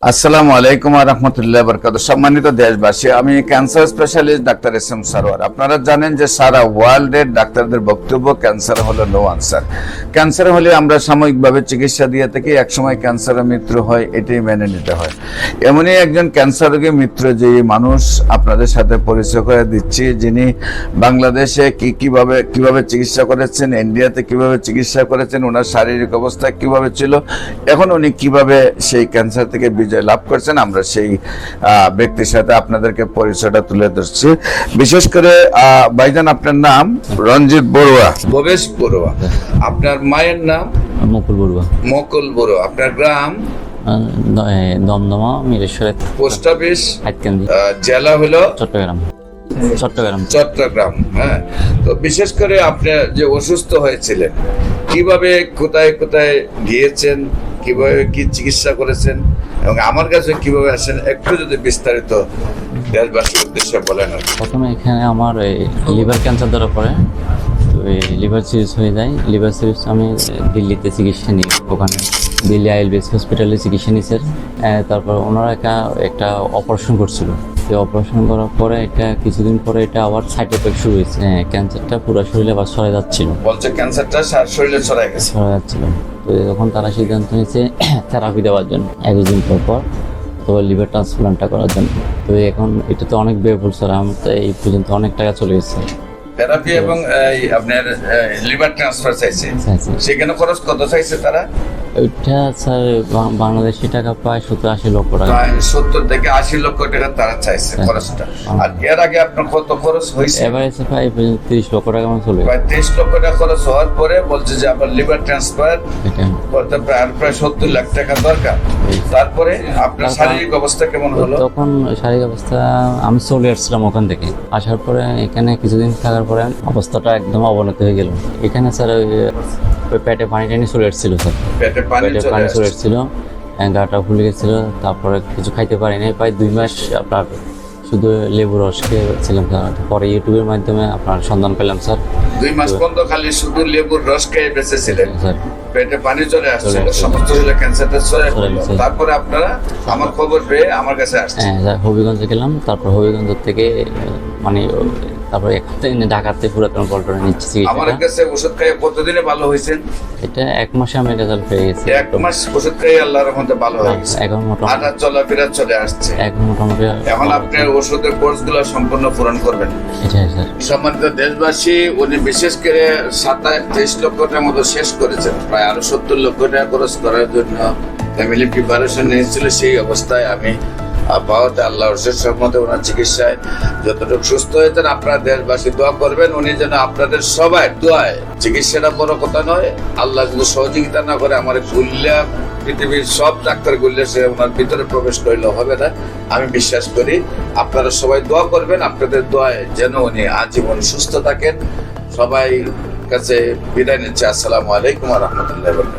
আসসালামু আলাইকুম ওয়া রাহমাতুল্লাহি ওয়া বারাকাতুহু। সম্মানিত দেশবাসী, আমি cancer specialist doctor SM. Sarwar. আপনারা জানেন যে সারা ওয়ার্ল্ডের ডাক্তারদের বক্তব্য ক্যান্সার হলো নো আনসার। ক্যান্সার হলে আমরা সাময়িকভাবে চিকিৎসা দিয়ে থাকি, একসময় ক্যান্সারের মৃত্যু হয়, এটাই মেনে নিতে হয়। এমনই একজন ক্যান্সার রোগী মৃত্যু যে মানুষ আপনাদের সাথে পরিচয় করে দিচ্ছি, যিনি বাংলাদেশে কিভাবে চিকিৎসা করেছেন, ইন্ডিয়াতে কিভাবে চিকিৎসা করেছেন, ওনার শারীরিক অবস্থা কিভাবে ছিল, এখন উনি কিভাবে সেই ক্যান্সার থেকে বিজয় লাভ করছেন, আমরা সেই ব্যক্তির সাথে আপনাদেরকে পরিচয়টা তুলে ধরছি। বিশেষ করে ভাইজান, আপনার নাম রঞ্জিত বড়ুয়া, ভবেশ বড়ুয়া, আপনার মায়ের নাম মুকুল বড়ুয়া। মুকুল বড়ুয়া, আপনার গ্রাম দমদমা মিরেশ্বর, পোস্ট অফিস হাটকেন্দি, জেলা হলো চট্টগ্রাম। চট্টগ্রাম। হ্যাঁ, তো বিশেষ করে আপনি যে অসুস্থ হয়েছিলেন, কিভাবে কোথায় কোথায় গিয়েছেন, কিভাবে কি চিকিৎসা করেছেন এবং আমার কাছে কিভাবে আসেন, একটু যদি বিস্তারিত দেশবাসীর উদ্দেশ্যে বলেন। প্রথমে এখানে আমার লিভার ক্যান্সার ধরা পড়ে, তো এই লিভার সিরিজ হয়ে যায়। লিভার সিরিজ আমি দিল্লিতে চিকিৎসা নিই, ওখানে দিল্লি আইএলবিএস হসপিটালে চিকিৎসা নিয়েছে। তারপর ওনারা একটা অপারেশন করছিল। এই অপারেশন করার পরে কিছুদিন পরে আবার সাইড এফেক্ট শুরু হয়েছে। ক্যান্সারটা পুরো শরীরে আবার ছড়ায় যাচ্ছিল, বলছে ক্যান্সারটা শরীরে ছড়ায় যাচ্ছিল। তো তখন তারা সিদ্ধান্ত নিয়েছে থেরাপি দেওয়ার জন্য 21 দিন পর তো লিভার ট্রান্সপ্লান্টটা করার জন্য। তো এখন এটা তো অনেক ব্যয়বহুল স্যার, আমার তো এই পর্যন্ত অনেক টাকা চলে গেছে। থেরাপি এবং আপনার লিভার ট্রান্সফার চাইছে, সেখানে খরচ কত চাইছে তারা? ওইটা স্যার বাংলাদেশি টাকা প্রায় 70-80 লক্ষ টাকা। 70 থেকে 80 লক্ষ টাকা তারা চাইছে খরচটা। আর এর আগে আপনার কত খরচ হয়েছে? এবারে প্রায় 30 লক্ষ টাকা মতো চলে। প্রায় 30 লক্ষ টাকা খরচ হওয়ার পরে বলছে যে আবার লিভার ট্রান্সফার করতে প্রায় 70 লাখ টাকা দরকার। তারপরে আপনার শারীরিক অবস্থা কেমন হলো? তখন শারীরিক অবস্থা, আমি চলে আসছিলাম ওখান থেকে। আসার পরে এখানে কিছুদিন থাকার পরে অবস্থাটা একদম অবনতি হয়ে গেল। এখানে স্যার ওই পেটে পানি চলে এসেছিল স্যার, পেটে পানি চলে এসেছিল, গাটা ফুলে গেছিল। তারপরে কিছু খাইতে পারিনি, প্রায় 2 মাস আপনার শুধু লেবু রস খেয়েছিলাম স্যার। পরে ইউটিউবের মাধ্যমে আপনার সন্ধান পেলাম স্যার। 2 মাস পর্যন্ত খালি শুধু লেবুর রস খেয়ে বেঁচেছিলেন, স্যার। পেটে পানি চলে আসছিল, সমস্ত শরীরে ক্যান্সারটা ছড়িয়ে পড়লো। তারপরে আপনারা আমার খবর পেয়ে আমার কাছে আসছেন। হ্যাঁ, হবিগঞ্জে গেলাম। তারপর হবিগঞ্জ থেকে মানে তারপরে ঢাকাতে পুরাতন পল্টনে নিচ্ছি। আমার কাছে ওষুধ খাইয়ে কতদিনে ভালো হয়েছেন? এটা 1 মাসে আমি রেজাল্ট পেয়ে গেছি। 1 মাস ওষুধ খাইয়ে আল্লাহর রহমতে ভালো হয়ে গেছে। এখন মোটামুটি হাঁটা চলাফেরা চলে আসছে। এখন মোটামুটি এখন আপনি ওষুধের কোর্সগুলো সম্পূর্ণ পূরণ করবেন। এটাই স্যার। সম্মানিত দেশবাসী, উনি বিশেষ করে 27 লক্ষ টাকার মতো শেষ করেছেন। প্রায় আরো 70 লক্ষ টাকা খরচ করার জন্য ফ্যামিলি প্রিপারেশন নিয়েছিল। সেই অবস্থায় আমি পাওয়াতে আল্লাহর শেষ রহমতে ওনার চিকিৎসায় যতটুকু সুস্থ হয়েছেন। আপনারা দেশবাসী দোয়া করবেন, উনি যেন আপনাদের সবাই দোয়ায়, চিকিৎসাটা বড় কথা নয়, আল্লাহ যদি সহযোগিতা না করে আমার গুল্লা পৃথিবীর সব ডাক্তার গুল্লে সে ওনার ভিতরে প্রবেশ করলে হবে না, আমি বিশ্বাস করি। আপনারা সবাই দোয়া করবেন, আপনাদের দোয়ায় যেন উনি আজীবন সুস্থ থাকেন। সবাই কাছে বিদায় নিচ্ছে। আসসালামু আলাইকুম ওয়া রাহমাতুল্লাহি ওয়া বারাকাতুহু।